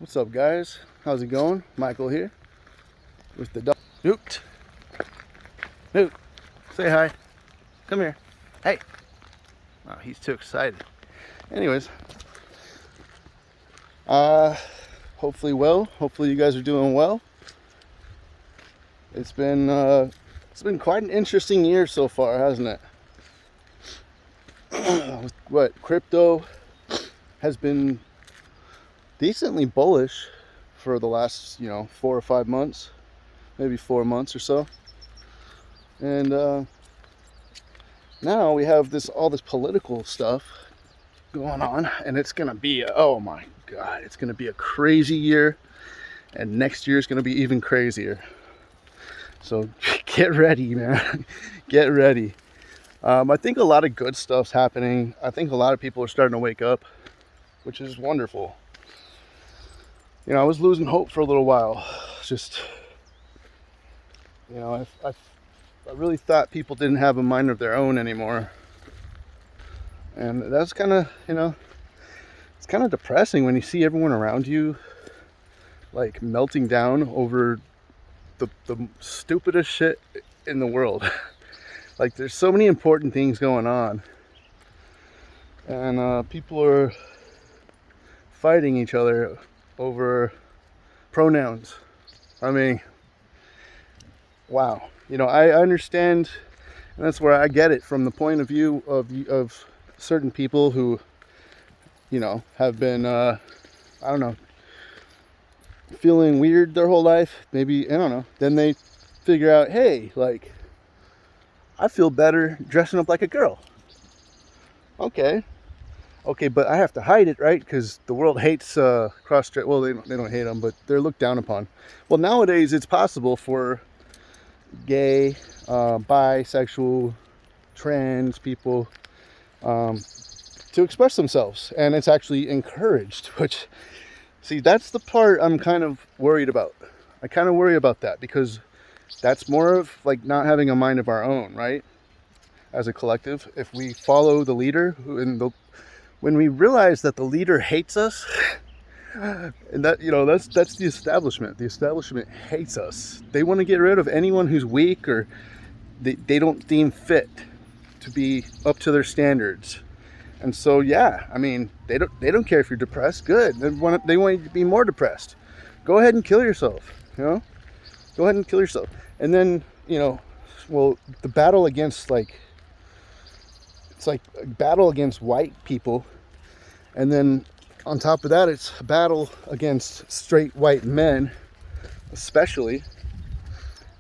What's up, guys? How's it going? Michael here with the dog. Newt. Newt, say hi. Come here. Hey. Oh, he's too excited. Anyways, hopefully you guys are doing well. It's been quite an interesting year so far, hasn't it? What crypto has been decently bullish for the last 4 or 5 months, maybe 4 months or so, and now we have all this political stuff going on, and it's gonna be, oh my god, it's gonna be a crazy year, and next year is gonna be even crazier. So get ready, man. Get ready. I think a lot of good stuff's happening. I think a lot of people are starting to wake up, which is wonderful. I was losing hope for a little while. Just, I really thought people didn't have a mind of their own anymore. And that's kind of, it's kind of depressing when you see everyone around you like melting down over the stupidest shit in the world. Like, there's so many important things going on, and people are fighting each other over pronouns. I mean, wow. I understand, and that's where I get it from the point of view of certain people who, have been, I don't know, feeling weird their whole life. Maybe, I don't know. Then they figure out, hey, like, I feel better dressing up like a girl. Okay, but I have to hide it, right? Because the world hates cross-dress. Well, they don't hate them, but they're looked down upon. Well, nowadays it's possible for gay, bisexual, trans people to express themselves, and it's actually encouraged. Which, see, that's the part I'm kind of worried about. I kind of worry about that, because that's more of like not having a mind of our own, right? As a collective, if we follow the leader, when we realize that the leader hates us, and that, that's the establishment. The establishment hates us. They want to get rid of anyone who's weak, or they don't deem fit to be up to their standards. And so, yeah, I mean, they don't care if you're depressed. Good. They want you to be more depressed. Go ahead and kill yourself. Go ahead and kill yourself. And then, well, the battle against, it's like a battle against white people, and then on top of that, it's a battle against straight white men, especially.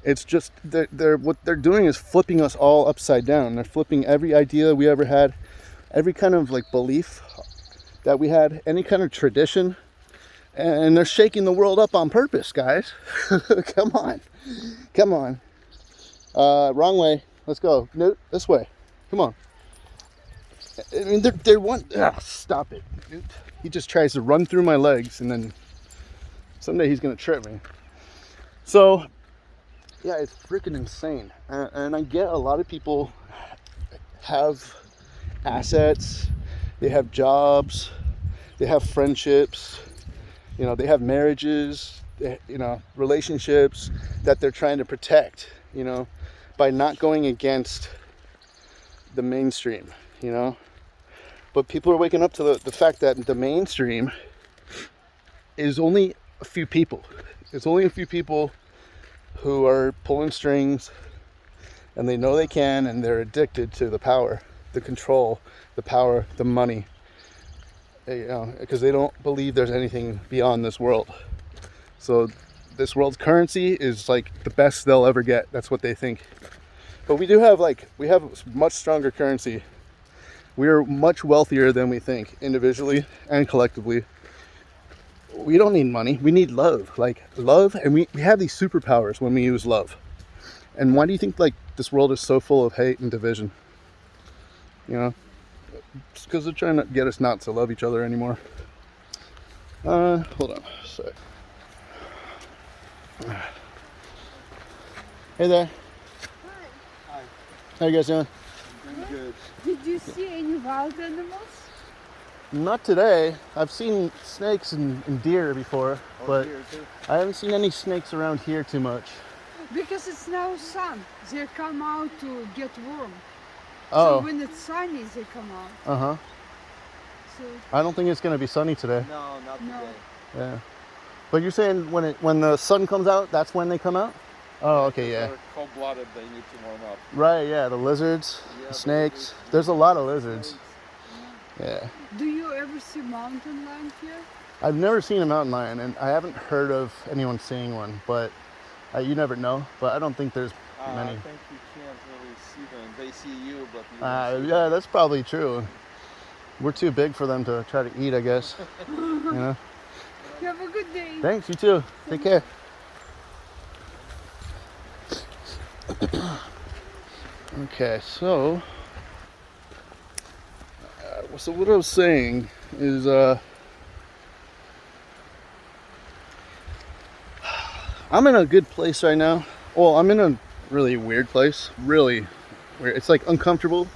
It's just what they're doing is flipping us all upside down. They're flipping every idea we ever had, every kind of like belief that we had, any kind of tradition, and they're shaking the world up on purpose, guys. Come on. Wrong way. Let's go. No, this way. Come on. I mean, they're one. Stop it. He just tries to run through my legs, and then someday he's gonna trip me. So, yeah, it's freaking insane. And I get a lot of people have assets, they have jobs, they have friendships, they have marriages, relationships that they're trying to protect, by not going against the mainstream, But people are waking up to the fact that the mainstream is only a few people. It's only a few people who are pulling strings, and they know they can, and they're addicted to the power, the control, the power, the money, because they don't believe there's anything beyond this world. So this world's currency is like the best they'll ever get. That's what they think. But we have much stronger currency. We are much wealthier than we think, individually and collectively. We don't need money. We need love. Like, love, and we have these superpowers when we use love. And why do you think, like, this world is so full of hate and division? It's because they're trying to get us not to love each other anymore. Hold on. Sorry. Hey there. Hi. How you guys doing? Good. Did you see any wild animals? Not today. I've seen snakes and deer before, but Deer too. I haven't seen any snakes around here too much. Because it's now sun. They come out to get warm. Oh. So when it's sunny, they come out. Uh-huh. So I don't think it's going to be sunny today. No, not No. today. Yeah. But you're saying when the sun comes out, that's when they come out? Oh, okay, yeah. They're cold-blooded. They need to warm up. Right, yeah, the lizards, Yeah, the the snakes. lizards, There's a lot of lizards. Yeah. do you ever see mountain lion here? I've never seen a mountain lion, and I haven't heard of anyone seeing one, but you never know. But I don't think there's I many. think you can't really see them. They see you, but you don't see Yeah, that's probably true. We're too big for them to try to eat, I guess. You know? You have a good day. Thanks, you too. Take care. Okay, so what I was saying is I'm in a good place right now. Well, I'm in a really weird place. Really weird. It's like uncomfortable,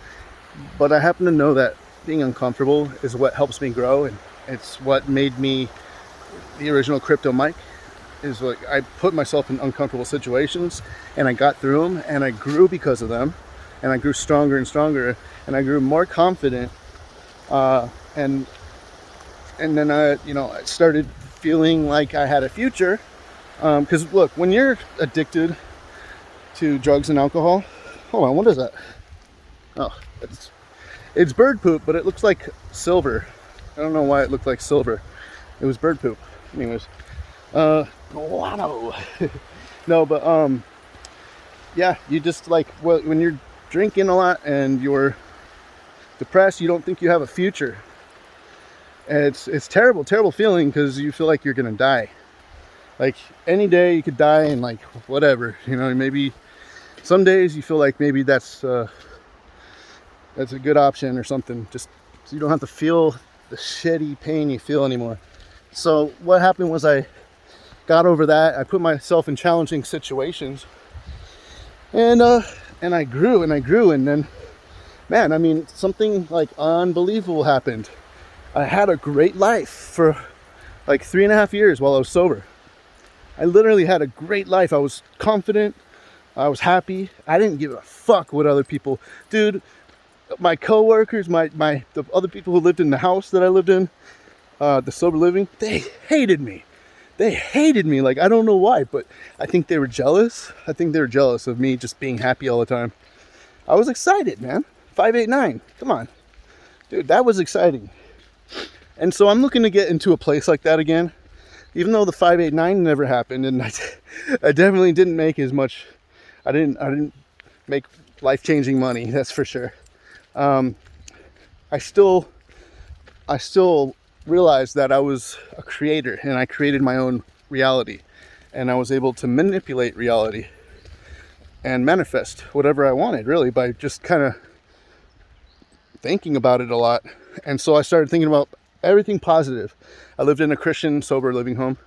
but I happen to know that being uncomfortable is what helps me grow, and it's what made me the original Crypto Mike. Is like I put myself in uncomfortable situations and I got through them and I grew because of them, and I grew stronger and stronger, and I grew more confident, and then I started feeling like I had a future, because look, when you're addicted to drugs and alcohol, hold on, what is that? Oh, it's bird poop, but it looks like silver. I don't know why it looked like silver. It was bird poop. Anyways, no, but yeah, you just like, well, when you're drinking a lot and you're depressed, you don't think you have a future. And it's terrible feeling, because you feel like you're gonna die. Like any day you could die, and like whatever, maybe some days you feel like maybe that's a good option or something, just so you don't have to feel the shitty pain you feel anymore. So what happened was I got over that. I put myself in challenging situations, and I grew, and then, man, I mean, something like unbelievable happened. I had a great life for like 3.5 years while I was sober. I literally had a great life. I was confident. I was happy. I didn't give a fuck what other people, dude. My coworkers, the other people who lived in the house that I lived in, the sober living, they hated me. They hated me. Like, I don't know why, but I think they were jealous. I think they were jealous of me just being happy all the time. I was excited, man. 589. Come on. Dude, that was exciting. And so I'm looking to get into a place like that again. Even though the 589 never happened, and I definitely didn't make as much. I didn't make life-changing money, that's for sure. I still realized that I was a creator, and I created my own reality, and I was able to manipulate reality and manifest whatever I wanted, really, by just kind of thinking about it a lot. And so I started thinking about everything positive. I lived in a Christian sober living home.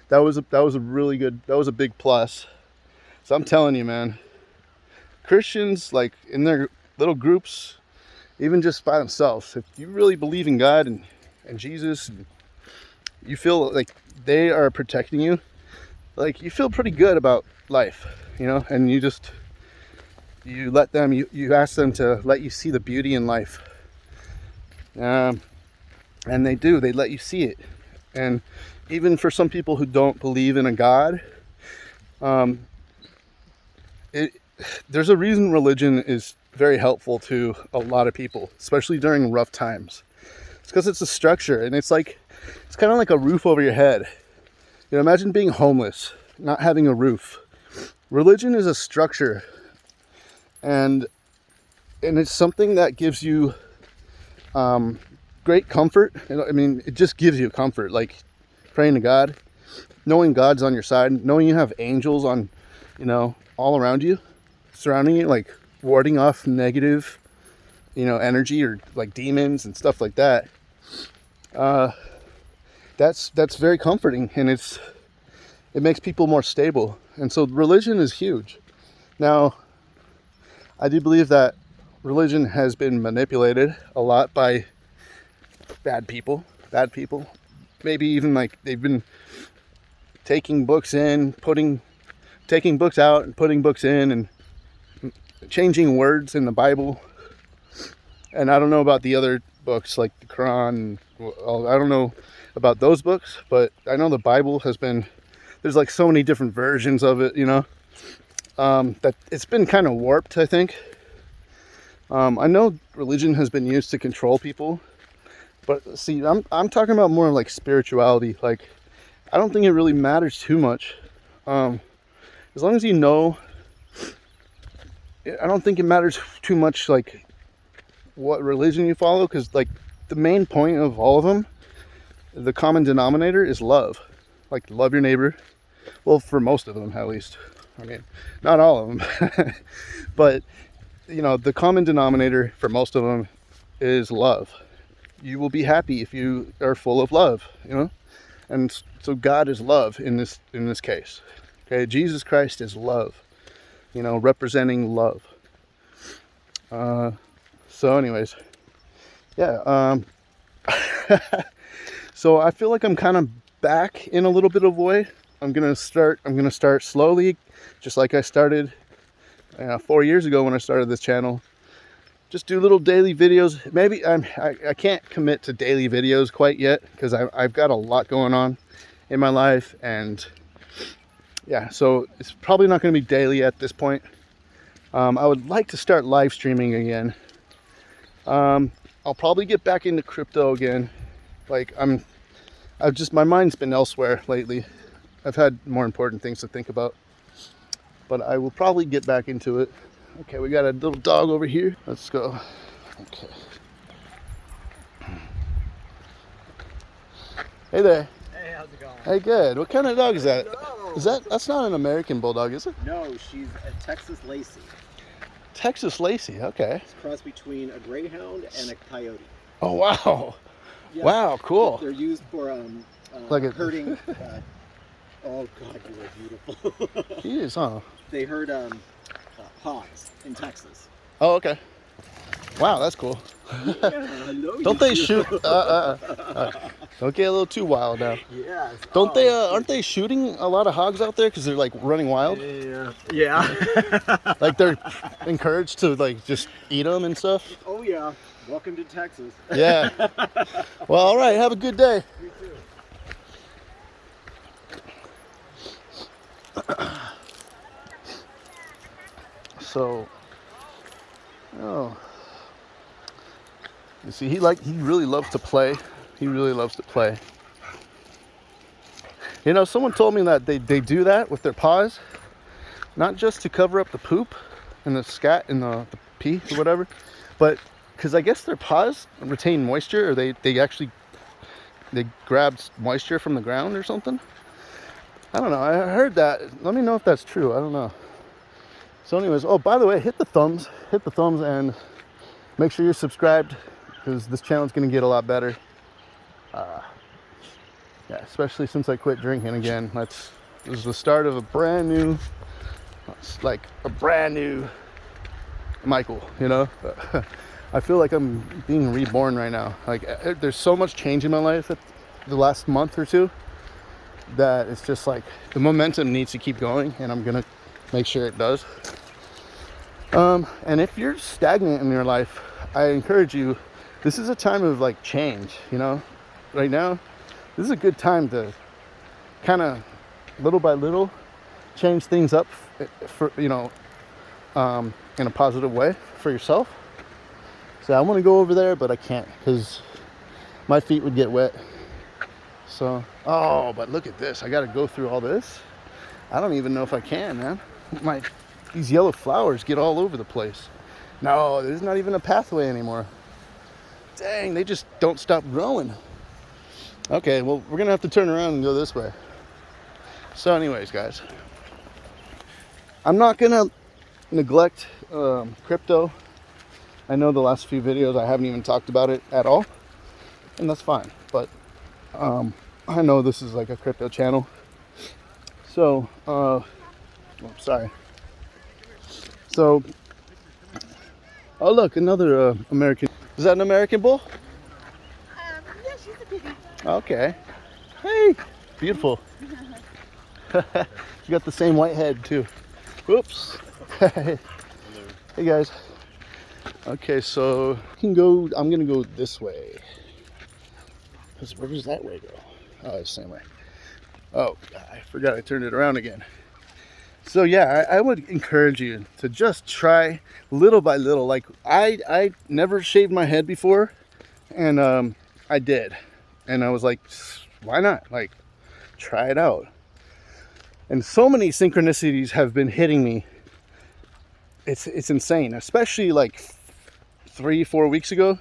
That was a big plus. So I'm telling you, man, Christians, like in their little groups, even just by themselves, if you really believe in God and Jesus, and you feel like they are protecting you, like you feel pretty good about life, and you let them, you ask them to let you see the beauty in life. And they let you see it. And even for some people who don't believe in a God, there's a reason religion is very helpful to a lot of people, especially during rough times. It's because it's a structure, and it's kind of like a roof over your head. Imagine being homeless, not having a roof. Religion is a structure, and it's something that gives you great comfort. I mean, it just gives you comfort, like praying to God, knowing God's on your side, knowing you have angels on, all around you, surrounding you, like warding off negative, energy, or like demons and stuff like that. That's very comforting, and it makes people more stable. And so religion is huge. Now, I do believe that religion has been manipulated a lot by bad people. Maybe even like they've been taking books in, taking books out and putting books in and changing words in the Bible. And I don't know about the other books like the Quran. I don't know about those books, but I know the Bible has been, there's like so many different versions of it, you know, that it's been kind of warped, I think. I know religion has been used to control people, but see, I'm talking about more like spirituality. Like, I don't think it really matters too much. As long as you know, I don't think it matters too much like what religion you follow, because like the main point of all of them, the common denominator is love. Like, love your neighbor. Well, for most of them at least. I mean, not all of them. But you know, the common denominator for most of them is love. You will be happy if you are full of love, you know? And so God is love in this case. Okay, Jesus Christ is love, you know, representing love. So anyways, yeah, so I feel like I'm kind of back in a little bit of way. I'm gonna start slowly, just like I started 4 years ago when I started this channel. Just do little daily videos. Maybe I can't commit to daily videos quite yet, because I've got a lot going on in my life, and yeah, so it's probably not going to be daily at this point. I would like to start live streaming again. I'll probably get back into crypto again. Like, my mind's been elsewhere lately. I've had more important things to think about, but I will probably get back into it. Okay, we got a little dog over here. Let's go. Okay. Hey there. Hey, how's it going? Hey, good. What kind of dog is that? Hello. That's not an American Bulldog, is it? No, she's a Texas Lacey. Texas Lacey, okay. It's a cross between a greyhound and a coyote. Oh, wow. Yeah. Wow, cool. They're used for Like herding. Oh God, you are beautiful. He is, huh? They herd hogs in Texas. Oh, okay. Wow, that's cool. Hello, Don't they shoot? Don't get a little too wild now. Yes. Don't they? Aren't they shooting a lot of hogs out there because they're like running wild? Yeah. Like, they're encouraged to like just eat them and stuff. Oh yeah. Welcome to Texas. Yeah. Well, all right. Have a good day. You too. So, oh, you see, he really loves to play. He really loves to play. You know, someone told me that they do that with their paws, not just to cover up the poop and the scat and the pee or whatever, but because I guess their paws retain moisture, or they grab moisture from the ground or something. I don't know. I heard that. Let me know if that's true. I don't know. So anyways, oh, by the way, hit the thumbs, and make sure you're subscribed, because this channel is going to get a lot better. Yeah, especially since I quit drinking again. This is the start of a brand new Michael, you know? I feel like I'm being reborn right now. Like, there's so much change in my life the last month or two that it's just like the momentum needs to keep going, and I'm gonna make sure it does. And if you're stagnant in your life, I encourage you, this is a time of like change, you know? Right now, this is a good time to kind of little by little change things up for, you know, in a positive way for yourself. So I want to go over there, but I can't because my feet would get wet. So, oh, but look at this. I got to go through all this. I don't even know if I can, man. These yellow flowers get all over the place. No, there's not even a pathway anymore. Dang, they just don't stop growing. Okay, well, we're going to have to turn around and go this way. So anyways, guys, I'm not going to neglect crypto. I know the last few videos I haven't even talked about it at all, and that's fine. But I know this is like a crypto channel. So, sorry. So, oh look, another American. Is that an American bull? Okay. Hey, beautiful. You got the same white head too. Whoops. Hey guys. Okay, so I'm gonna go this way. Where does that way go? Oh, it's the same way. Oh, I forgot I turned it around again. So yeah, I would encourage you to just try little by little. Like I never shaved my head before, and I did, and I was like, why not? Like, try it out. And so many synchronicities have been hitting me. It's insane. Especially like 3-4 weeks ago,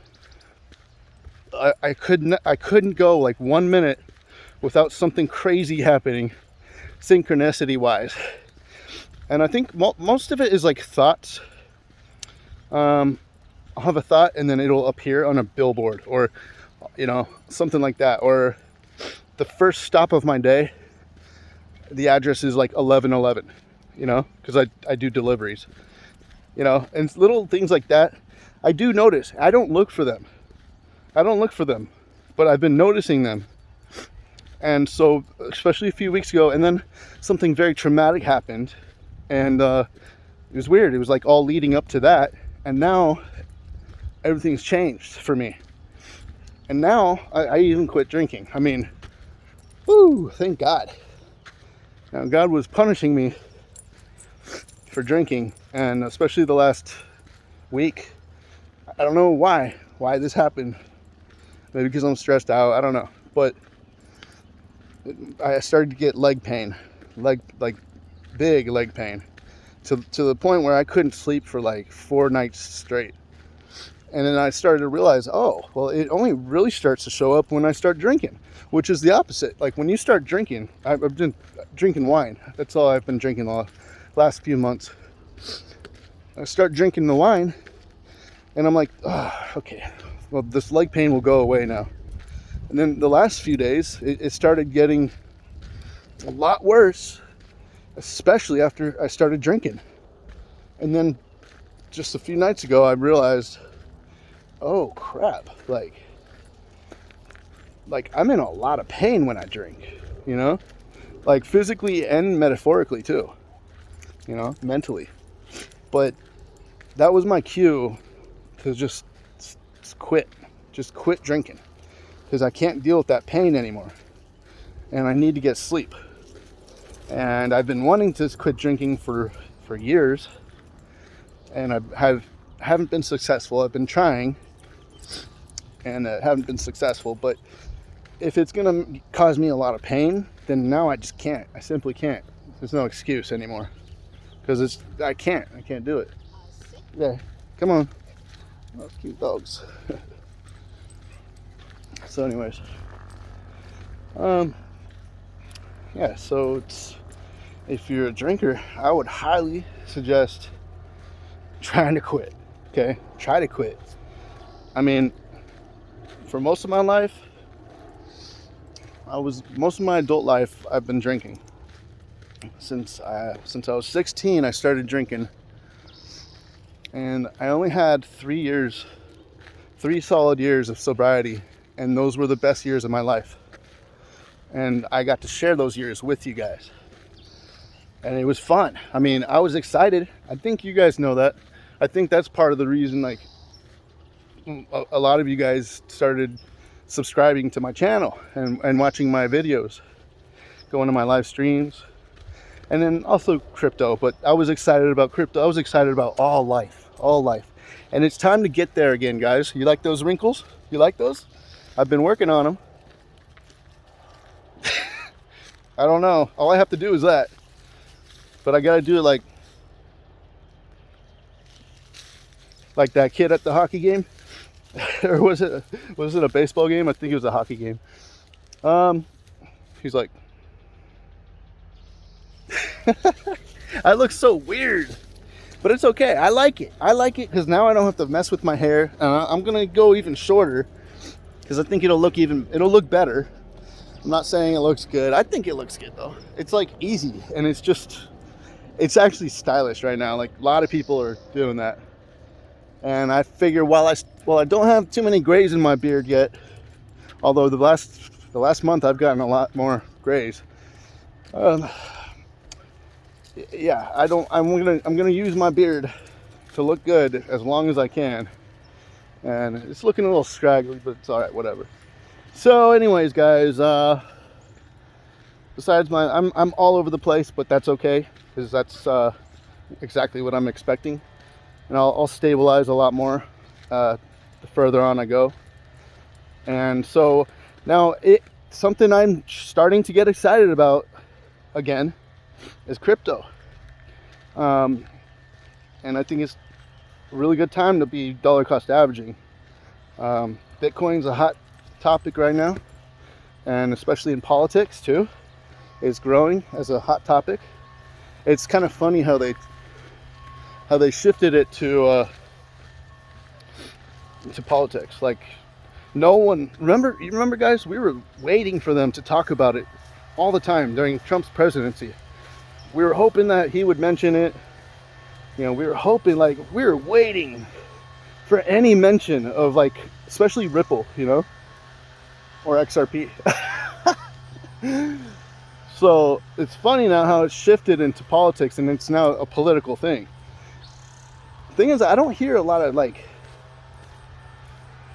I couldn't go like 1 minute without something crazy happening, synchronicity wise. And I think most of it is like thoughts. I'll have a thought and then it'll appear on a billboard or, you know, something like that. Or the first stop of my day, the address is like 1111, you know, because I do deliveries, you know, and little things like that. I do notice. I don't look for them. But I've been noticing them. And so, especially a few weeks ago, and then something very traumatic happened. And it was weird. It was like all leading up to that. And now everything's changed for me. And now I even quit drinking. I mean, whoo, thank God. Now, God was punishing me for drinking. And especially the last week. I don't know why this happened. Maybe because I'm stressed out. I don't know. But I started to get leg pain. Big leg pain. To the point where I couldn't sleep for like 4 nights straight. And then I started to realize, oh, well, it only really starts to show up when I start drinking, which is the opposite. Like when you start drinking, I've been drinking wine. That's all I've been drinking the last few months. I start drinking the wine, and I'm like, oh, okay, well, this leg pain will go away now. And then the last few days, it started getting a lot worse, especially after I started drinking. And then just a few nights ago, I realized, oh crap, like I'm in a lot of pain when I drink, you know, like physically and metaphorically too, you know, mentally. But that was my cue to just quit drinking, because I can't deal with that pain anymore, and I need to get sleep. And I've been wanting to quit drinking for years, and I haven't been successful. I've been trying, and haven't been successful. But if it's gonna cause me a lot of pain, then now I just can't. I simply can't. There's no excuse anymore, because I can't do it. Yeah, come on. Oh, cute dogs. So anyways, yeah, so if you're a drinker, I would highly suggest trying to quit. Okay, try to quit. I mean, for most of my life, most of my adult life, I've been drinking. Since I was 16, I started drinking, and I only had 3 solid years of sobriety, and those were the best years of my life. And I got to share those years with you guys, and it was fun. I mean, I was excited. I think you guys know that. I think that's part of the reason, like, a lot of you guys started subscribing to my channel and watching my videos, going to my live streams, and then also crypto. But I was excited about crypto. I was excited about all life. And it's time to get there again, guys. You like those wrinkles? You like those? I've been working on them. I don't know. All I have to do is that. But I got to do it like that kid at the hockey game. Or was it a baseball game? I think it was a hockey game. He's like, I look so weird, but it's okay. I like it because now I don't have to mess with my hair. I'm gonna go even shorter because I think it'll look better. I'm not saying it looks good. I think it looks good though. It's like easy, and it's actually stylish right now. Like a lot of people are doing that. And I figure while I don't have too many grays in my beard yet, although the last the last month I've gotten a lot more grays. Yeah, I'm gonna use my beard to look good as long as I can. And it's looking a little scraggly, but it's all right, whatever. So anyways, guys, besides I'm all over the place, but that's okay, because that's exactly what I'm expecting. And I'll stabilize a lot more the further on I go. And so now something I'm starting to get excited about again is crypto. And I think it's a really good time to be dollar cost averaging. Bitcoin's a hot topic right now, and especially in politics too. It's growing as a hot topic. It's kind of funny how they shifted it to politics. Like, no one you remember guys, we were waiting for them to talk about it all the time during Trump's presidency. We were hoping that he would mention it. You know, we were hoping, like, we were waiting for any mention of, like, especially Ripple, you know, or XRP. So it's funny now how it's shifted into politics, and it's now a political thing. The thing is, I don't hear a lot of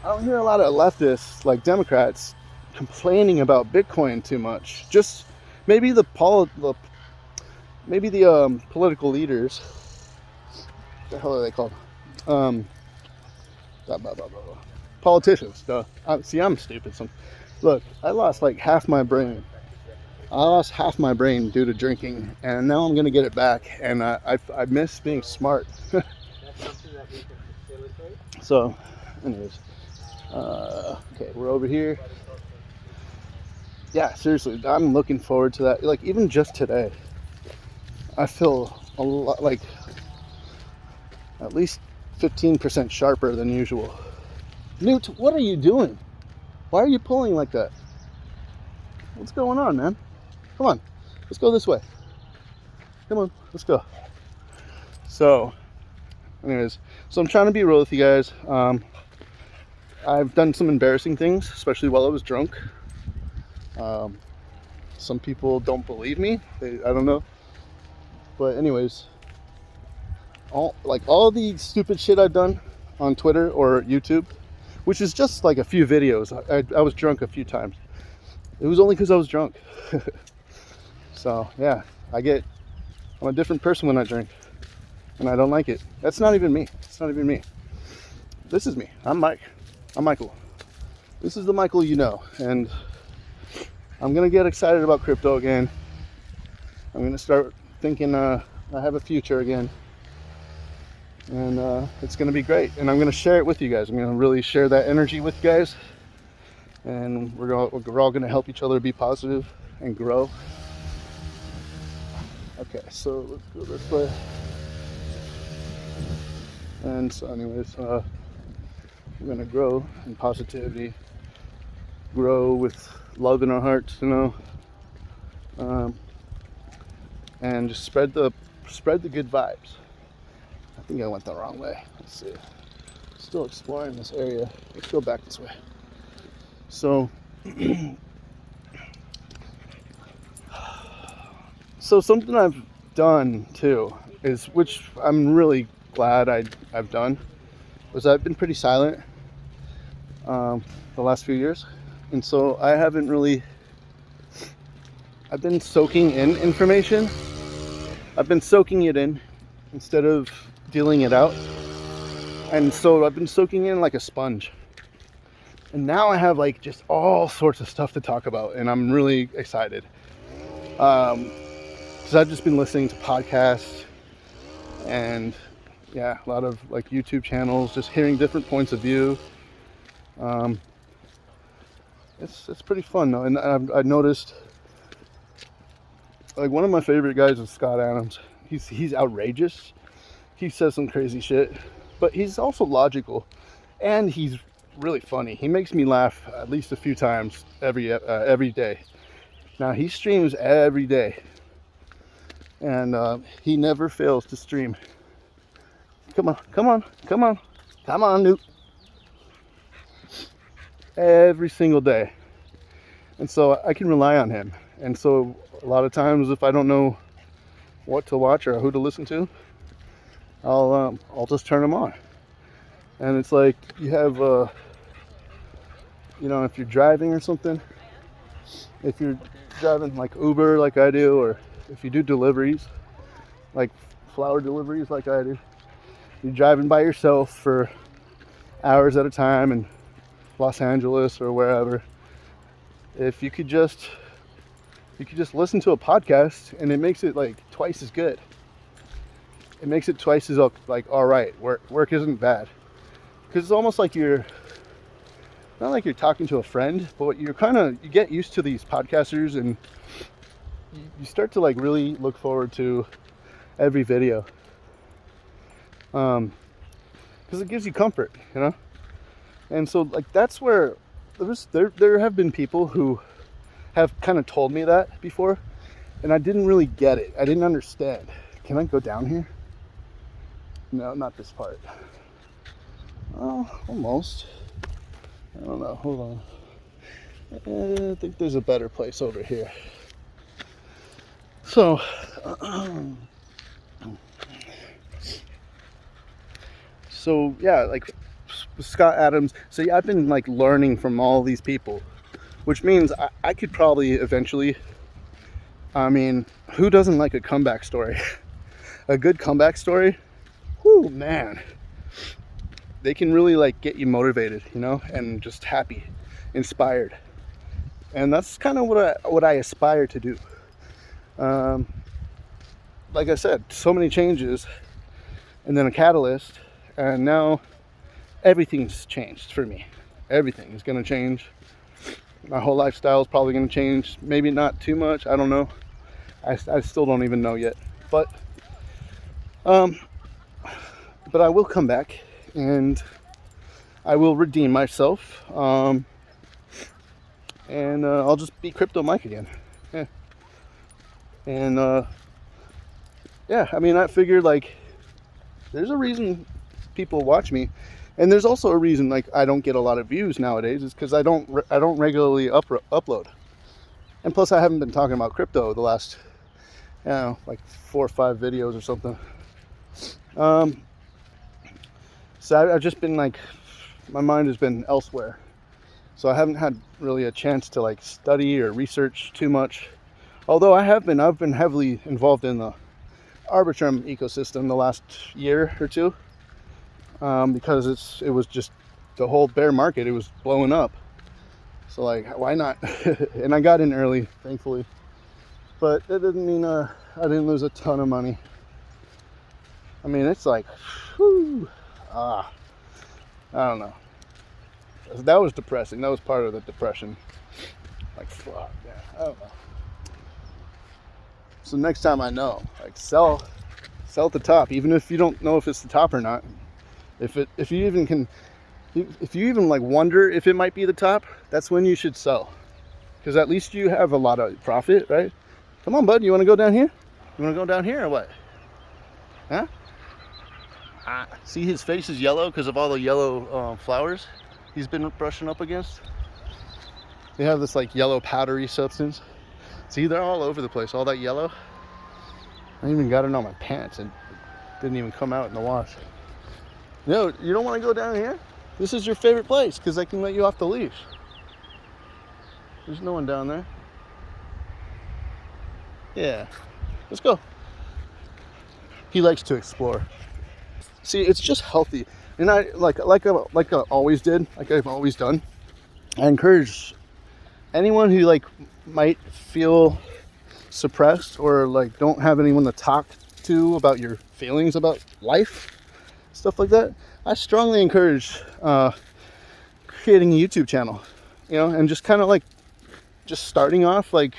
leftists, like Democrats, complaining about Bitcoin too much. Just maybe the political leaders. What the hell are they called? Politicians. See, I'm stupid. Look, I lost like half my brain. I lost half my brain due to drinking, and now I'm gonna get it back. And I miss being smart. That's something that we can facilitate. So, anyways, okay, we're over here. Yeah, seriously, I'm looking forward to that. Like, even just today, I feel a lot, like, at least 15% sharper than usual. Newt, what are you doing? Why are you pulling like that? What's going on, man? Come on, let's go this way. Come on, let's go. So, anyways, so I'm trying to be real with you guys. I've done some embarrassing things, especially while I was drunk. Some people don't believe me. I don't know. But anyways, all the stupid shit I've done on Twitter or YouTube, which is just like a few videos. I was drunk a few times. It was only because I was drunk. So yeah, I'm a different person when I drink, and I don't like it. That's not even me. It's not even me. This is me. I'm Mike. I'm Michael. This is the Michael you know, and I'm gonna get excited about crypto again. I'm gonna start thinking I have a future again, and it's gonna be great. And I'm gonna share it with you guys. I'm gonna really share that energy with you guys, and we're all gonna help each other be positive and grow. Okay, so let's go this way. And so anyways, we're gonna grow in positivity, grow with love in our hearts, you know, and just spread the good vibes. I think I went the wrong way. Let's see. Still exploring this area. Let's go back this way. So, so something I've done too is, which I'm really glad I've done, was I've been pretty silent the last few years, and so I've been soaking in information. I've been soaking it in instead of dealing it out, and so I've been soaking in like a sponge. And now I have like just all sorts of stuff to talk about, and I'm really excited. Because I've just been listening to podcasts and yeah, a lot of like YouTube channels, just hearing different points of view. It's pretty fun though, and I've noticed, like, one of my favorite guys is Scott Adams. He's outrageous. He says some crazy shit, but he's also logical, and he's really funny. He makes me laugh at least a few times every day. Now, he streams every day, and he never fails to stream. Come on, Newt. Every single day. And so I can rely on him. And so a lot of times if I don't know what to watch or who to listen to, I'll just turn them on. And it's like you have, you know, if you're driving or something, if you're driving like Uber like I do, or if you do deliveries, like flower deliveries like I do, you're driving by yourself for hours at a time in Los Angeles or wherever, if you could just listen to a podcast, and it makes it like twice as good. It makes it twice as like all right. Work isn't bad, because it's almost like you're not like you're talking to a friend, but you get used to these podcasters, and you start to like really look forward to every video, because it gives you comfort, you know. And so like that's where there have been people who have kind of told me that before, and I didn't really get it. I didn't understand. Can I go down here? No, not this part. Oh, almost. I don't know. Hold on. I think there's a better place over here. So, yeah, like Scott Adams. So yeah, I've been like learning from all these people, which means I could probably eventually. I mean, who doesn't like a comeback story? A good comeback story. Whoo, man. They can really like get you motivated, you know, and just happy, inspired. And that's kind of what I aspire to do. Like I said, so many changes, and then a catalyst, and now everything's changed for me. Everything is going to change. My whole lifestyle is probably going to change. Maybe not too much. I don't know. I still don't even know yet. But I will come back, and I will redeem myself. And I'll just be Crypto Mike again. Yeah. And yeah, I mean, I figured like there's a reason people watch me, and there's also a reason like I don't get a lot of views nowadays. Is because I don't regularly upload, and plus I haven't been talking about crypto the last, you know, like 4 or 5 videos or something. So I've just been like, my mind has been elsewhere, so I haven't had really a chance to like study or research too much. Although I've been heavily involved in the Arbitrum ecosystem the last year or two, because it was just the whole bear market. It was blowing up, so like why not? And I got in early, thankfully, but that didn't mean I didn't lose a ton of money. I mean, it's like, whew, I don't know. That was depressing. That was part of the depression. Like, fuck, yeah, I don't know. So next time I know, like sell at the top, even if you don't know if it's the top or not. If you even like wonder if it might be the top, that's when you should sell, because at least you have a lot of profit, right? Come on, bud, you want to go down here? You want to go down here or what? Huh? See, his face is yellow because of all the yellow flowers he's been brushing up against. They have this like yellow powdery substance. See, they're all over the place, all that yellow. I even got it on my pants and it didn't even come out in the wash. No, you don't want to go down here? This is your favorite place because I can let you off the leash. There's no one down there. Yeah, let's go. He likes to explore. See, it's just healthy. And I like I always did, like I've always done. I encourage anyone who like might feel suppressed or like don't have anyone to talk to about your feelings about life, stuff like that. I strongly encourage creating a YouTube channel, you know, and just kind of like just starting off. Like,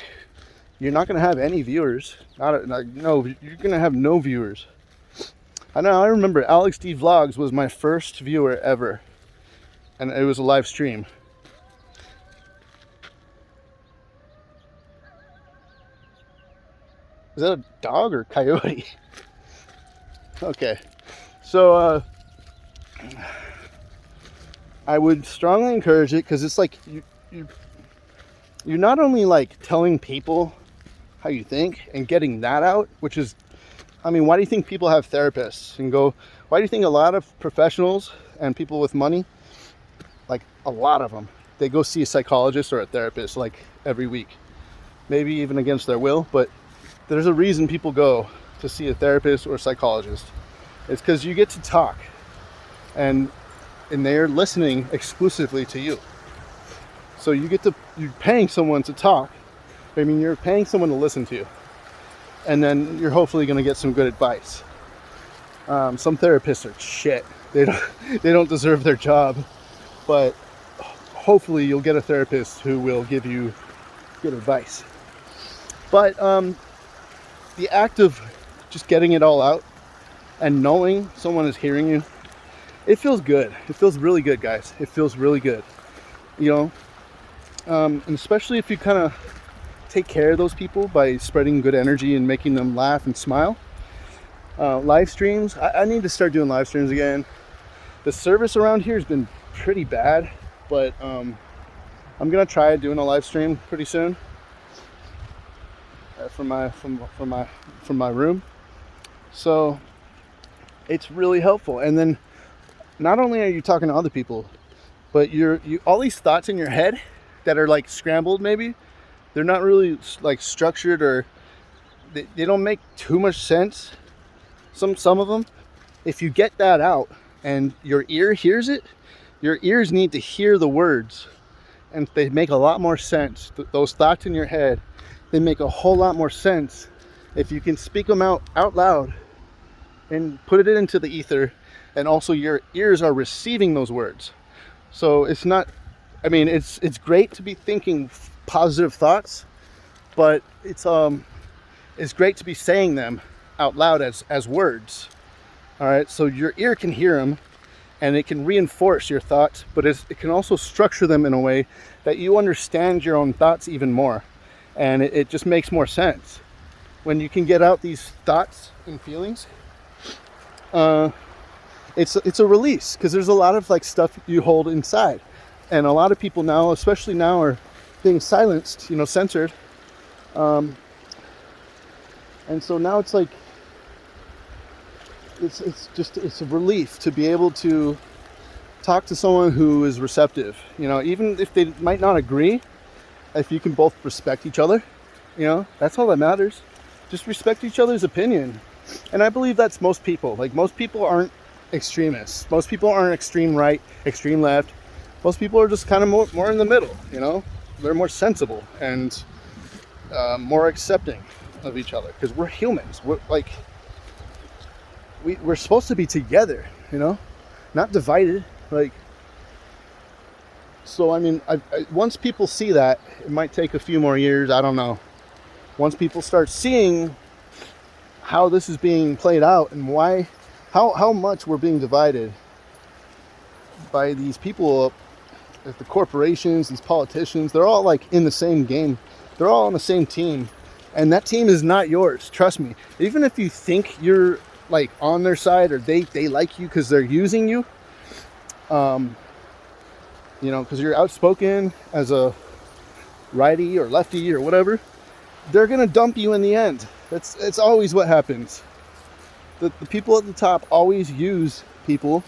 you're not gonna have any viewers. No, you're gonna have no viewers. I know. I remember Alex D Vlogs was my first viewer ever, and it was a live stream. Is that a dog or coyote? Okay, so I would strongly encourage it because it's like you're not only like telling people how you think and getting that out, which is, I mean, why do you think people have therapists and go, why do you think a lot of professionals and people with money, like a lot of them, they go see a psychologist or a therapist like every week, maybe even against their will, but there's a reason people go to see a therapist or a psychologist. It's because you get to talk and they're listening exclusively to you. So you're paying someone to talk. I mean, you're paying someone to listen to you. And then you're hopefully going to get some good advice. Some therapists are shit. They don't deserve their job. But hopefully you'll get a therapist who will give you good advice. But the act of just getting it all out and knowing someone is hearing you, it feels good. It feels really good, guys. It feels really good. You know, and especially if you kind of take care of those people by spreading good energy and making them laugh and smile. Live streams, I need to start doing live streams again. The service around here has been pretty bad, but I'm gonna try doing a live stream pretty soon from my room. So it's really helpful. And then not only are you talking to other people, but you all these thoughts in your head that are like scrambled, maybe they're not really like structured, or they don't make too much sense. Some of them, if you get that out and your ear hears it, your ears need to hear the words, and they make a lot more sense. Those thoughts in your head, they make a whole lot more sense if you can speak them out loud and put it into the ether, and also your ears are receiving those words. So it's not, I mean, it's great to be thinking positive thoughts, but it's great to be saying them out loud as words. All right, so your ear can hear them and it can reinforce your thoughts, but it can also structure them in a way that you understand your own thoughts even more, and it just makes more sense when you can get out these thoughts and feelings. It's a release, because there's a lot of like stuff you hold inside, and a lot of people now, especially now, are being silenced, censored, and so now it's like it's a relief to be able to talk to someone who is receptive, even if they might not agree. If you can both respect each other, that's all that matters. Just respect each other's opinion. And I believe that's most people. Like, most people aren't extremists. Most people aren't extreme right, extreme left. Most people are just kind of more in the middle, They're more sensible and more accepting of each other, because we're humans. We're supposed to be together, not divided. So I mean, once people see that, it might take a few more years, I don't know. Once people start seeing how this is being played out and how much we're being divided by these people, the corporations, these politicians, they're all like in the same game. They're all on the same team, and that team is not yours. Trust me. Even if you think you're like on their side, or they like you because they're using you, because you're outspoken as a righty or lefty or whatever, they're gonna dump you in the end. It's always what happens. The people at the top always use people,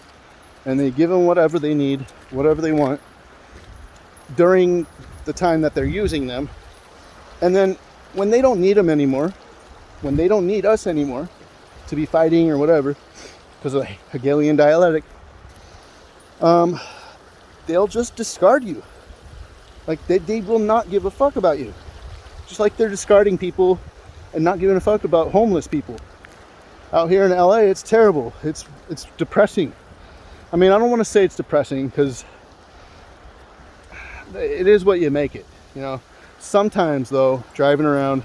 and they give them whatever they need, whatever they want during the time that they're using them. And then when they don't need them anymore, when they don't need us anymore to be fighting or whatever, because of Hegelian dialectic, they'll just discard you. Like, they will not give a fuck about you. Just like they're discarding people and not giving a fuck about homeless people. Out here in LA, it's terrible. It's depressing. I mean, I don't want to say it's depressing, because it is what you make it, Sometimes, though, driving around,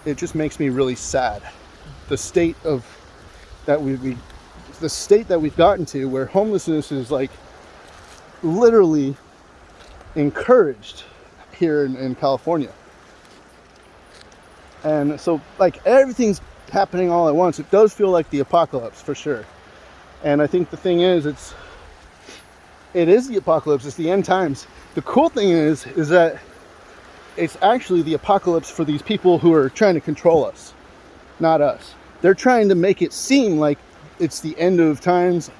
it just makes me really sad. The state that we've gotten to, where homelessness is like literally encouraged here in California. And so, like, everything's happening all at once. It does feel like the apocalypse, for sure. And I think the thing is, it is the apocalypse. It's the end times. The cool thing is that it's actually the apocalypse for these people who are trying to control us, not us. They're trying to make it seem like it's the end of times,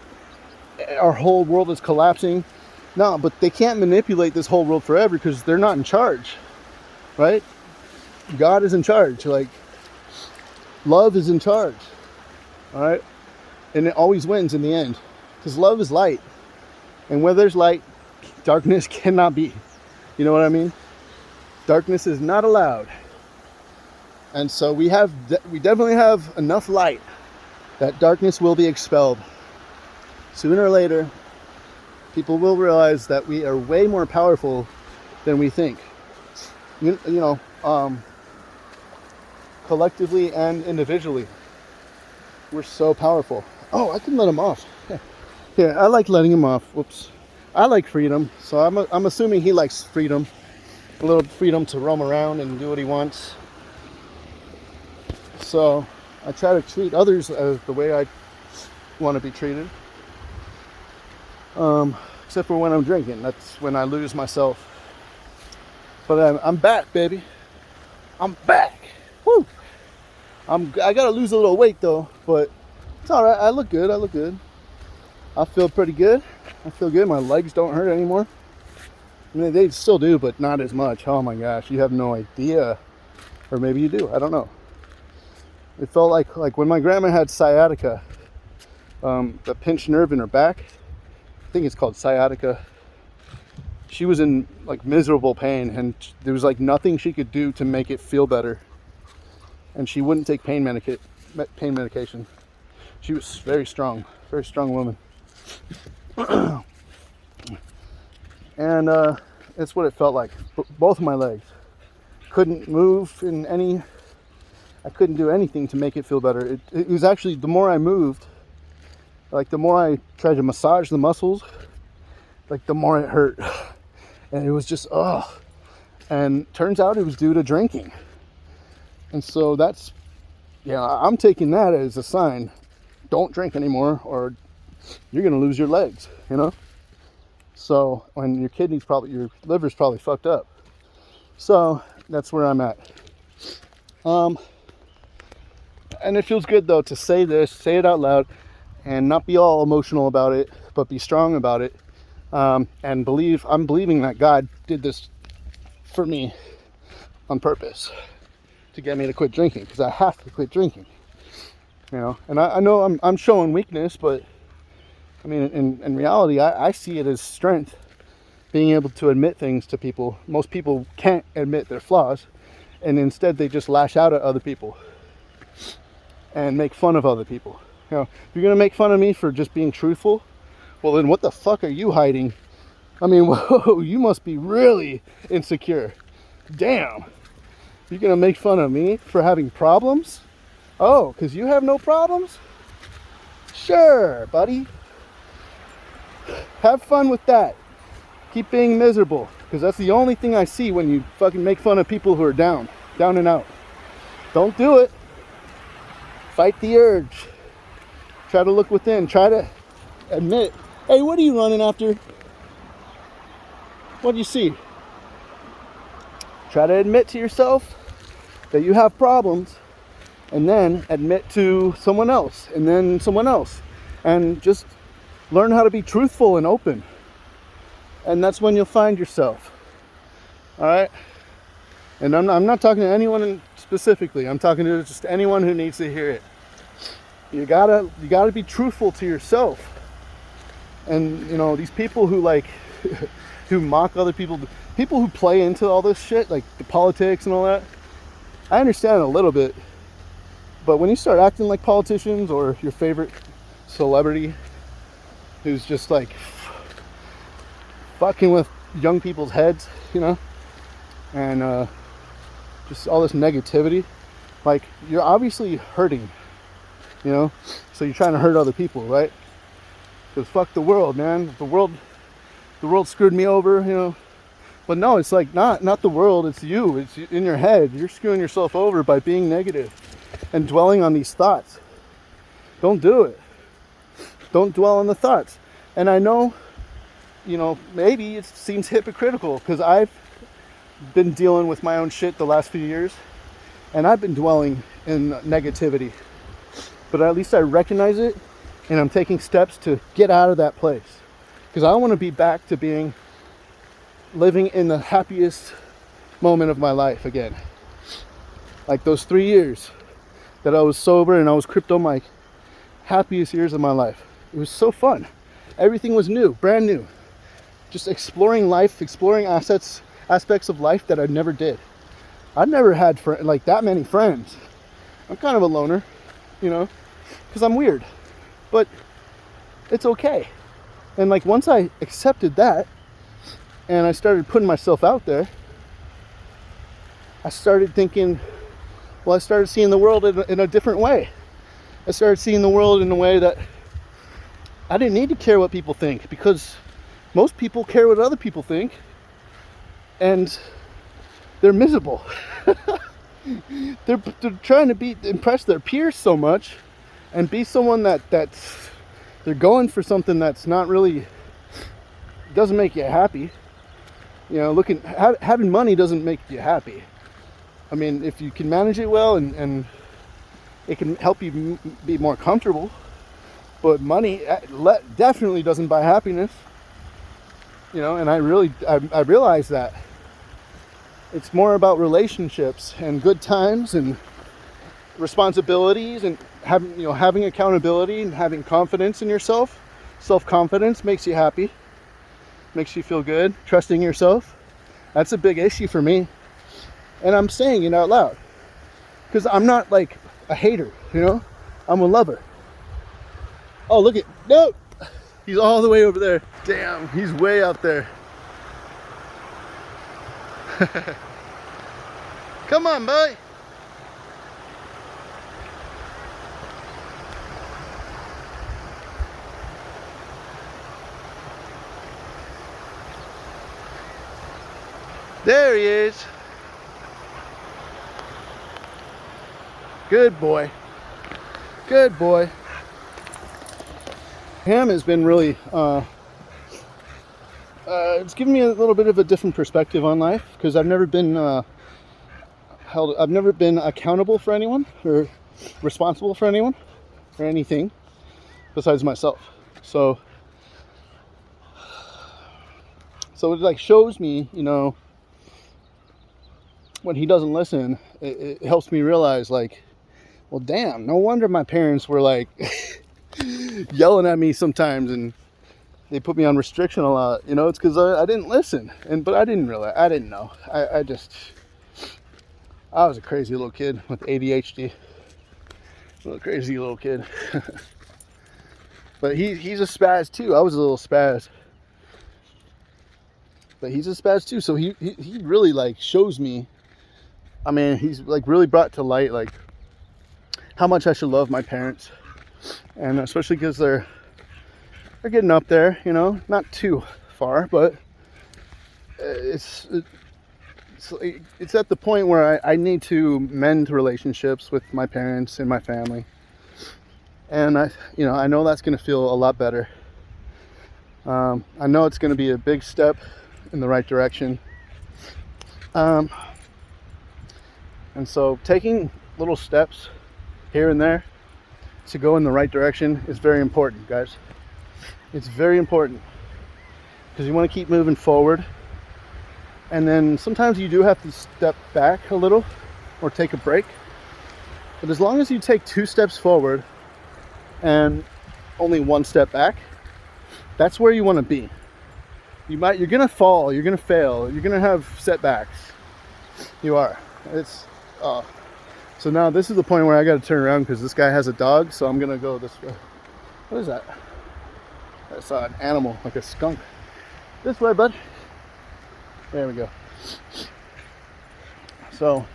our whole world is collapsing. No, but they can't manipulate this whole world forever because they're not in charge, right? God is in charge. Like, love is in charge, all right? And it always wins in the end because love is light. And where there's light, darkness cannot be. You know what I mean? Darkness is not allowed. And so we definitely have enough light that darkness will be expelled. Sooner or later, people will realize that we are way more powerful than we think. You know, collectively and individually, we're so powerful. Oh, I can let him off. Yeah, I like letting him off. Whoops. I like freedom, so I'm assuming he likes freedom. A little freedom to roam around and do what he wants. So I try to treat others as the way I want to be treated. Except for when I'm drinking. That's when I lose myself. But I'm back, baby. I'm back. Woo! I gotta lose a little weight though, but it's all right. I look good. I feel pretty good. I feel good. My legs don't hurt anymore. I mean, they still do, but not as much. Oh my gosh, you have no idea. Or maybe you do. I don't know. It felt like when my grandma had sciatica, the pinched nerve in her back. I think it's called sciatica. She was in like miserable pain, and there was like nothing she could do to make it feel better. And she wouldn't take pain medication. She was very strong woman. And that's what it felt like. Both of my legs couldn't move in any. I couldn't do anything to make it feel better. It was actually, the more I moved, like the more I tried to massage the muscles, like the more it hurt. And it was just, ugh. And turns out it was due to drinking. And so that's, yeah, I'm taking that as a sign. Don't drink anymore or you're going to lose your legs, you know? So when your liver's probably fucked up. So that's where I'm at. And it feels good though to say this, say it out loud, and not be all emotional about it, but be strong about it. And I'm believing that God did this for me on purpose to get me to quit drinking, because I have to quit drinking, you know. And I know I'm showing weakness, but I mean, in reality, I see it as strength, being able to admit things to people. Most people can't admit their flaws, and instead they just lash out at other people and make fun of other people. You know, if you're gonna make fun of me for just being truthful, well then what the fuck are you hiding? I mean, whoa, you must be really insecure. Damn. You're gonna make fun of me for having problems? Oh, because you have no problems? Sure, buddy. Have fun with that. Keep being miserable, because that's the only thing I see when you fucking make fun of people who are down and out. Don't do it. Fight the urge. Try to look within. Try to admit, hey, what are you running after? What do you see? Try to admit to yourself that you have problems, and then admit to someone else, and then someone else, and just learn how to be truthful and open. And that's when you'll find yourself. All right? And I'm not talking to anyone specifically. I'm talking to just anyone who needs to hear it. You gotta be truthful to yourself. And you know, these people who like who mock other people who play into all this shit, like the politics and all that, I understand a little bit. But when you start acting like politicians, or your favorite celebrity who's just like fucking with young people's heads, you know, and just all this negativity, like, you're obviously hurting, you know, so you're trying to hurt other people, right? Because fuck the world, man. The world screwed me over, you know. But no, it's like not the world, it's you. It's in your head. You're screwing yourself over by being negative and dwelling on these thoughts. Don't do it. Don't dwell on the thoughts. And I know, you know, maybe it seems hypocritical, because been dealing with my own shit the last few years, and I've been dwelling in negativity. But at least I recognize it, and I'm taking steps to get out of that place. Because I want to be back to living in the happiest moment of my life again. Like those 3 years that I was sober and I was crypto Mike, happiest years of my life. It was so fun. Everything was new, brand new. Just exploring life, exploring aspects of life that I never did. I've never had like that many friends. I'm kind of a loner, you know, because I'm weird. But it's okay. And like once I accepted that and I started putting myself out there, I started thinking, well, I started seeing the world in a different way. I started seeing the world in a way that I didn't need to care what people think, because most people care what other people think, and they're miserable. they're trying to impress their peers so much and be someone that's they're going for something that's not really, doesn't make you happy. You know, having money doesn't make you happy. I mean, if you can manage it well and it can help you be more comfortable, but money definitely doesn't buy happiness. You know, and I realize that it's more about relationships and good times and responsibilities and having accountability and having confidence in yourself. Self-confidence makes you happy, makes you feel good. Trusting yourself, that's a big issue for me. And I'm saying it out loud because I'm not like a hater, you know, I'm a lover. Oh, look at, no, he's all the way over there. Damn, he's way out there. Come on, boy. There he is. Good boy. Good boy. Him has been really, it's given me a little bit of a different perspective on life, because I've never been I've never been accountable for anyone or responsible for anyone or anything besides myself. So it like shows me, you know, when he doesn't listen, it helps me realize, like, well, damn, no wonder my parents were like yelling at me sometimes and they put me on restriction a lot. You know, it's because I didn't listen. But I didn't realize, I didn't know. I was a crazy little kid with ADHD. A little crazy little kid. But he's a spaz too. I was a little spaz. But he's a spaz too. So he really like shows me, I mean, he's like really brought to light like how much I should love my parents. And especially because they're getting up there, you know, not too far, but it's at the point where I need to mend relationships with my parents and my family. And I know that's going to feel a lot better. I know it's going to be a big step in the right direction. And so taking little steps here and there to go in the right direction is very important, guys. It's very important because you want to keep moving forward. And then sometimes you do have to step back a little or take a break. But as long as you take 2 steps forward and only 1 step back, that's where you want to be. You're going to fall, you're going to fail, you're going to have setbacks. You are. So now this is the point where I got to turn around because this guy has a dog, so I'm going to go this way. What is that? That's an animal, like a skunk. This way, bud. There we go. So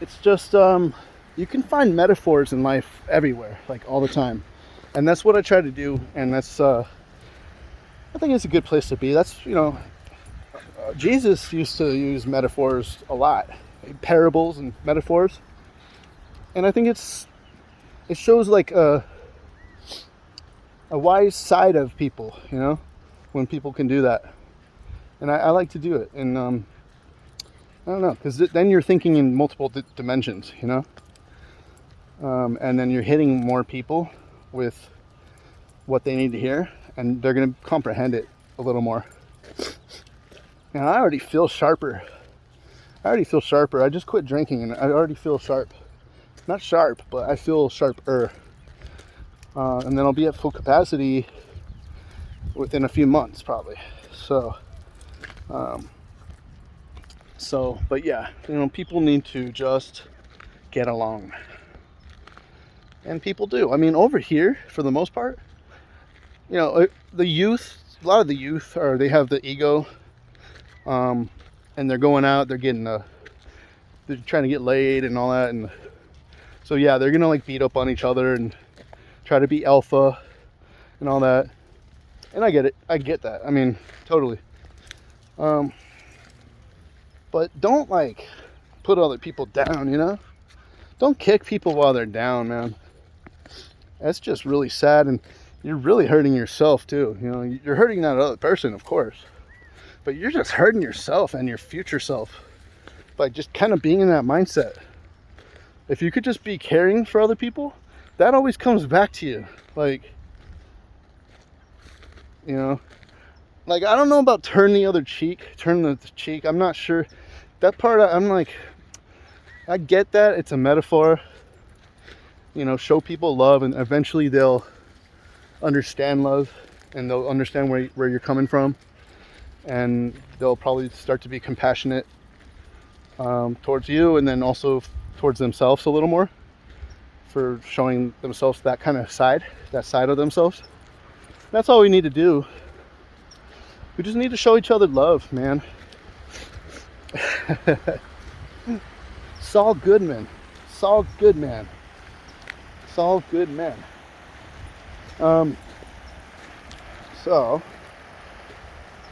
it's just you can find metaphors in life everywhere, like all the time, and that's what I try to do. And that's I think it's a good place to be. That's, you know, Jesus used to use metaphors a lot, parables and metaphors, and I think it shows like a wise side of people, you know, when people can do that. And I like to do it. And I don't know, because then you're thinking in multiple dimensions, you know? And then you're hitting more people with what they need to hear, and they're going to comprehend it a little more. And I already feel sharper. I just quit drinking, and I already feel sharp. Not sharp, but I feel sharper. And then I'll be at full capacity within a few months, probably. But yeah, you know, people need to just get along. And people do. I mean, over here, for the most part, you know, the youth, a lot of the youth they have the ego, and they're going out, they're trying to get laid and all that, and so yeah, they're gonna like beat up on each other and try to be alpha and all that. And I get that. I mean, totally. But don't like put other people down, you know? Don't kick people while they're down, man. That's just really sad, and you're really hurting yourself too. You know, you're hurting that other person, of course, but you're just hurting yourself and your future self by just kind of being in that mindset. If you could just be caring for other people, that always comes back to you. Like, you know, like, I don't know about turn the cheek. I'm not sure. That part, I'm like, I get that. It's a metaphor. You know, show people love, and eventually they'll understand love, and they'll understand where you're coming from. And they'll probably start to be compassionate towards you, and then also towards themselves a little more, for showing themselves that kind of side of themselves. That's all we need to do. We just need to show each other love, man. Saul Goodman. So,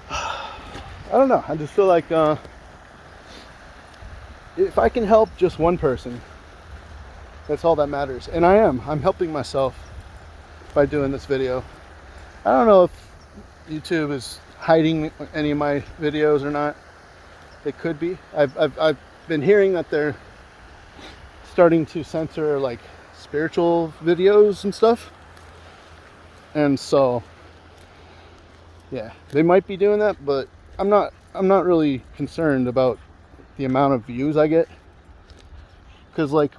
I don't know. I just feel like if I can help just one person, that's all that matters. And I'm helping myself by doing this video. I don't know if YouTube is hiding any of my videos or not. It could be. I've been hearing that they're starting to censor like spiritual videos and stuff. And so yeah, they might be doing that, but I'm not really concerned about the amount of views I get. Cause like,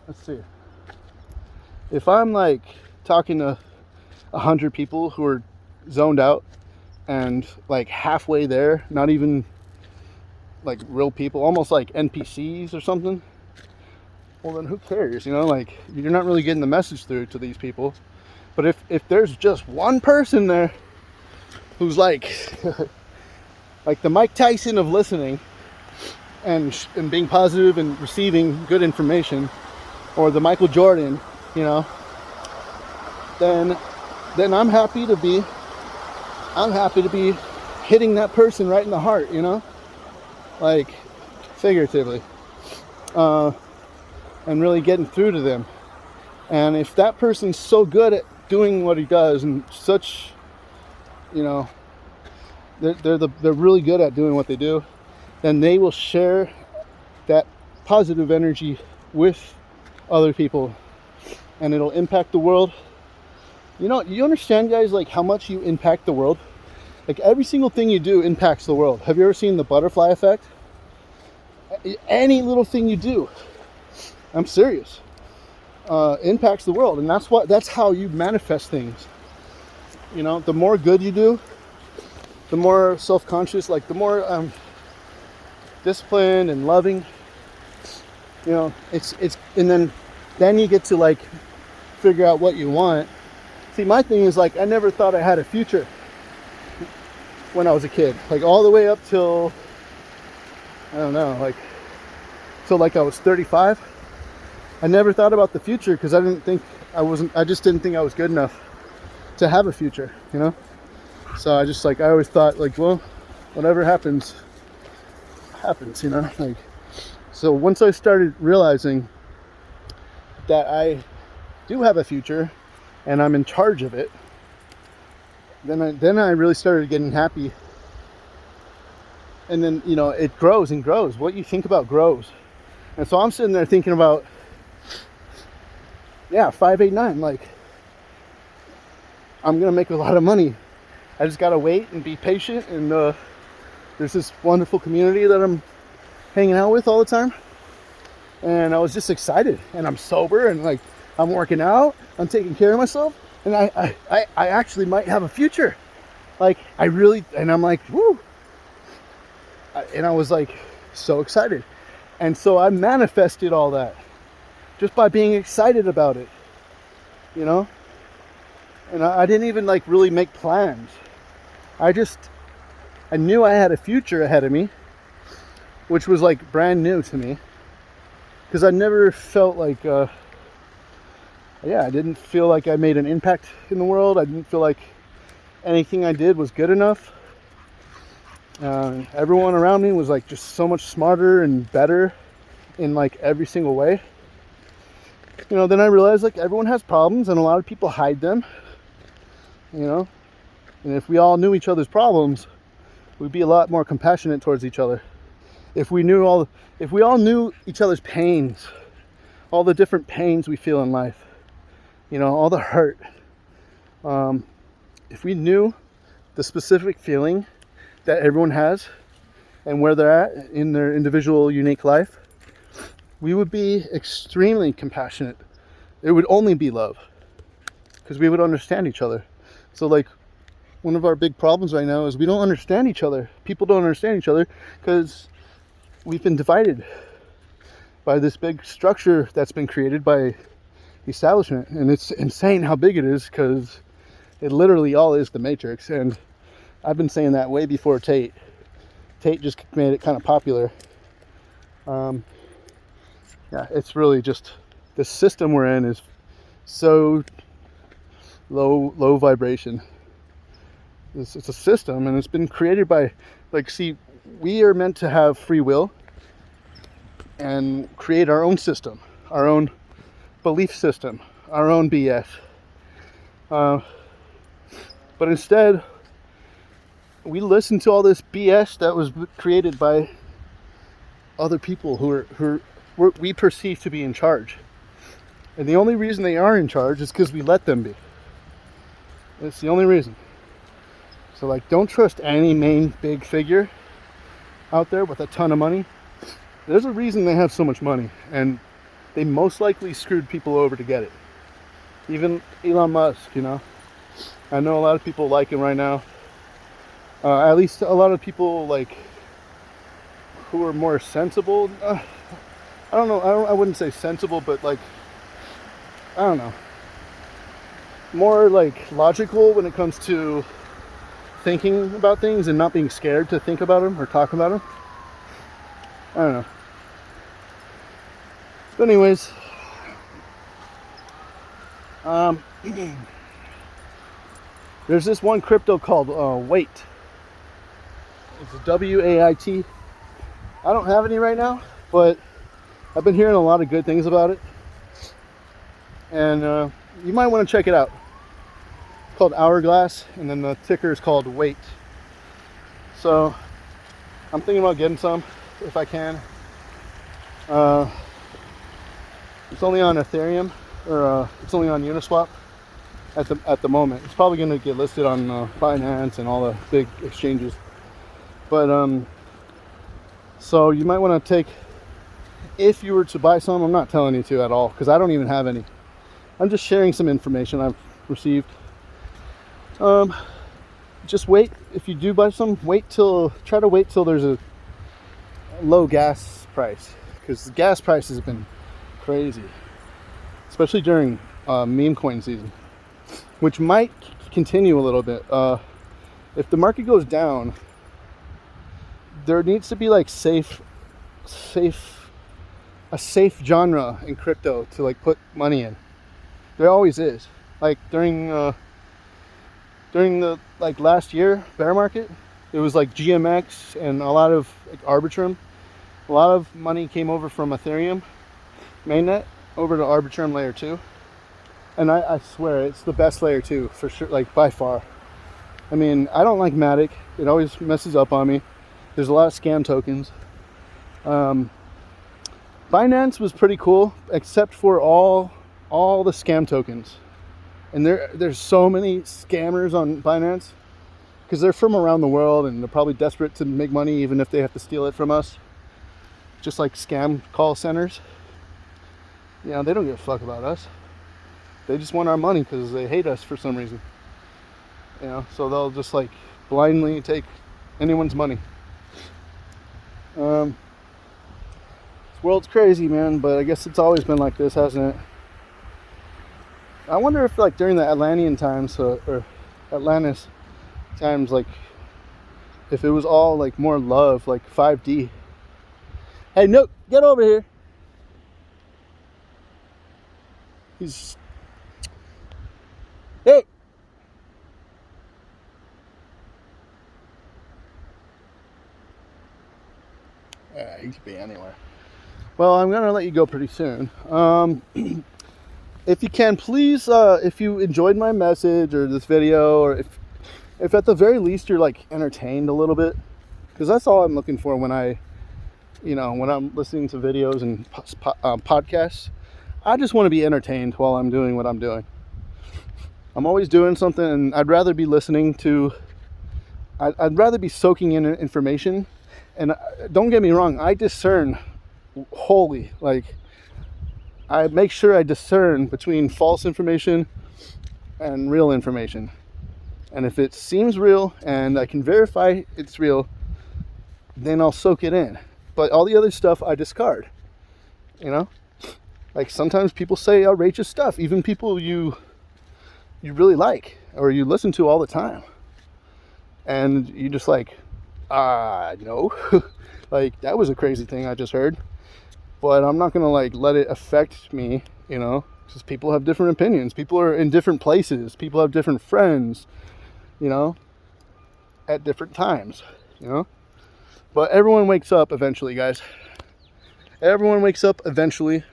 let's see, if I'm like talking to 100 people who are zoned out and like halfway there, not even like real people, almost like NPCs or something, well then who cares, you know? Like, you're not really getting the message through to these people. But if there's just one person there who's like like the Mike Tyson of listening and being positive and receiving good information, or the Michael Jordan, you know, then I'm happy to be hitting that person right in the heart, you know, like figuratively, and really getting through to them. And if that person's so good at doing what he does, and such, you know, they're really good at doing what they do, then they will share that positive energy with other people, and it'll impact the world. You know, you understand, guys, like how much you impact the world? Like every single thing you do impacts the world. Have you ever seen the butterfly effect? Any little thing you do, I'm serious, impacts the world. And that's how you manifest things. You know, the more good you do, the more self-conscious, like the more disciplined and loving, you know, it's and then you get to like figure out what you want. See, my thing is like, I never thought I had a future when I was a kid, like all the way up till, I don't know, like till like I was 35. I never thought about the future because I just didn't think I was good enough to have a future, you know? So I always thought like, well, whatever happens, you know? Like, so once I started realizing that I do have a future and I'm in charge of it, then I really started getting happy. And then, you know, it grows and grows. What you think about grows. And so I'm sitting there thinking about, yeah, 589, like, I'm gonna make a lot of money. I just gotta wait and be patient. And there's this wonderful community that I'm hanging out with all the time. And I was just excited. And I'm sober, and like, I'm working out, I'm taking care of myself, and I actually might have a future. Like, and I'm like, woo. And I was like, so excited. And so I manifested all that just by being excited about it, you know? And I didn't even like really make plans. I knew I had a future ahead of me, which was like brand new to me. Because I never felt like, I didn't feel like I made an impact in the world. I didn't feel like anything I did was good enough. Everyone around me was like just so much smarter and better in like every single way. You know, then I realized like everyone has problems and a lot of people hide them, you know, and if we all knew each other's problems, we'd be a lot more compassionate towards each other. If we all knew each other's pains, all the different pains we feel in life, you know, all the hurt, if we knew the specific feeling that everyone has and where they're at in their individual unique life, we would be extremely compassionate. It would only be love, because we would understand each other. So like, one of our big problems right now is we don't understand each other. People don't understand each other because we've been divided by this big structure that's been created by the establishment. And it's insane how big it is, because it literally all is the Matrix. And I've been saying that way before Tate. Tate just made it kind of popular. It's really just, the system we're in is so low vibration. It's a system, and it's been created by, like, see, we are meant to have free will and create our own system, our own belief system, our own BS. But instead, we listen to all this BS that was created by other people who we perceive to be in charge. And the only reason they are in charge is because we let them be. It's the only reason. So like, don't trust any main big figure out there with a ton of money. There's a reason they have so much money, and they most likely screwed people over to get it. Even Elon Musk, you know. I know a lot of people like him right now. At least a lot of people like who are more sensible. I don't know. I wouldn't say sensible, but like, I don't know. More like logical when it comes to thinking about things and not being scared to think about them or talk about them. I don't know. But anyways, there's this one crypto called Wait. It's WAIT. I don't have any right now, but I've been hearing a lot of good things about it. And you might want to check it out. It's called Hourglass, and then the ticker is called Wait. So I'm thinking about getting some if I can. It's only on Ethereum, or it's only on Uniswap at the moment. It's probably going to get listed on Binance and all the big exchanges. But so you might want to take, if you were to buy some, I'm not telling you to at all, because I don't even have any. I'm just sharing some information I've received. Just wait. If you do buy some, try to wait till there's a low gas price, because the gas prices have been crazy, especially during meme coin season, which might continue a little bit. If the market goes down, there needs to be like a safe genre in crypto to like put money in. There always is. Like during the like last year bear market, it was like GMX and a lot of like Arbitrum. A lot of money came over from Ethereum mainnet over to Arbitrum layer 2, and I swear it's the best layer 2 for sure, like by far. I mean, I don't like Matic. It always messes up on me. There's a lot of scam tokens. Binance was pretty cool, except for all the scam tokens. And there's so many scammers on Binance because they're from around the world and they're probably desperate to make money even if they have to steal it from us. Just like scam call centers. You know, they don't give a fuck about us. They just want our money because they hate us for some reason. You know, so they'll just like blindly take anyone's money. This world's crazy, man, but I guess it's always been like this, hasn't it? I wonder if like during the Atlantean times or Atlantis times, like if it was all like more love, like 5D. Hey, no, get over here. He's... Hey! He could be anywhere. Well, I'm gonna let you go pretty soon. If you can, please, if you enjoyed my message or this video, or if at the very least you're like entertained a little bit, because that's all I'm looking for when when I'm listening to videos and podcasts. I just want to be entertained while I'm doing what I'm doing. I'm always doing something, and I'd rather be listening to. I'd rather be soaking in information. And don't get me wrong, I discern wholly. Like, I make sure I discern between false information and real information. And if it seems real and I can verify it's real, then I'll soak it in. But all the other stuff I discard. You know? Like, sometimes people say outrageous stuff, even people you really like or you listen to all the time. And you just like, no. Like, that was a crazy thing I just heard. But I'm not gonna like let it affect me, you know, because people have different opinions. People are in different places. People have different friends, you know, at different times, you know. But everyone wakes up eventually, guys. Everyone wakes up eventually.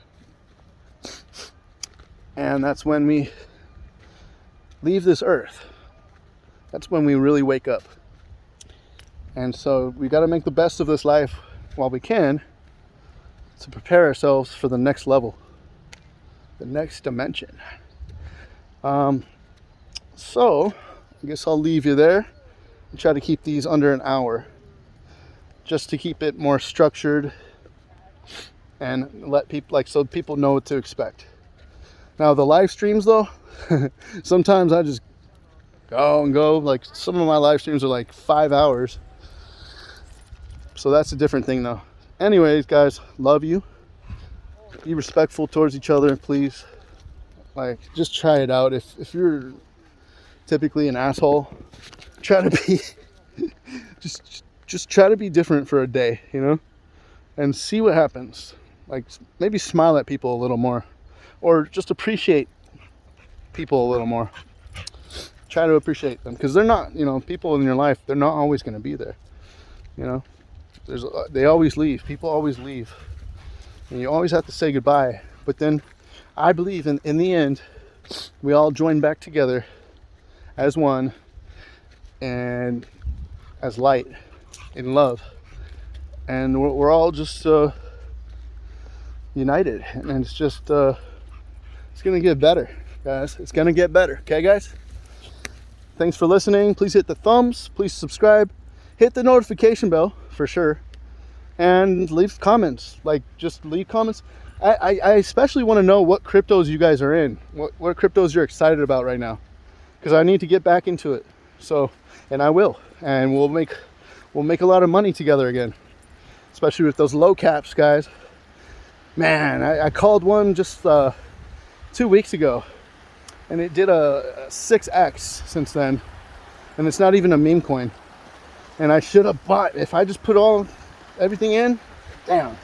And that's when we leave this earth. That's when we really wake up. And so we got to make the best of this life while we can to prepare ourselves for the next level, the next dimension. So I guess I'll leave you there and try to keep these under an hour, just to keep it more structured and let people, like, so people know what to expect. Now the live streams though, sometimes I just go. Like, some of my live streams are like 5 hours. So that's a different thing though. Anyways, guys, love you. Be respectful towards each other, please. Like, just try it out. If you're typically an asshole, try to be just try to be different for a day, you know? And see what happens. Like, maybe smile at people a little more, or just appreciate people a little more. Try to appreciate them, because they're not, you know, people in your life, they're not always going to be there, you know. They always leave. People always leave, and you always have to say goodbye. But then I believe in the end we all join back together as one and as light in love, and we're all just united, and it's just it's gonna get better, guys. It's gonna get better. Okay, guys, thanks for listening. Please hit the thumbs, please subscribe, hit the notification bell for sure, and leave comments. Like, just leave comments. I especially want to know what cryptos you guys are in, what cryptos you're excited about right now, because I need to get back into it. So, and I will, and we'll make a lot of money together again, especially with those low caps, guys. Man, I called one just 2 weeks ago, and it did a 6x since then, and it's not even a meme coin. And I should have bought, if I just put everything in, damn.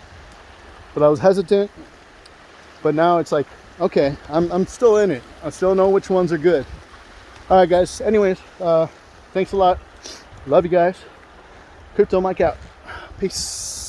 But I was hesitant. But now it's like, okay, I'm still in it. I still know which ones are good. All right, guys. Anyways, thanks a lot. Love you guys. Crypto Mike out. Peace.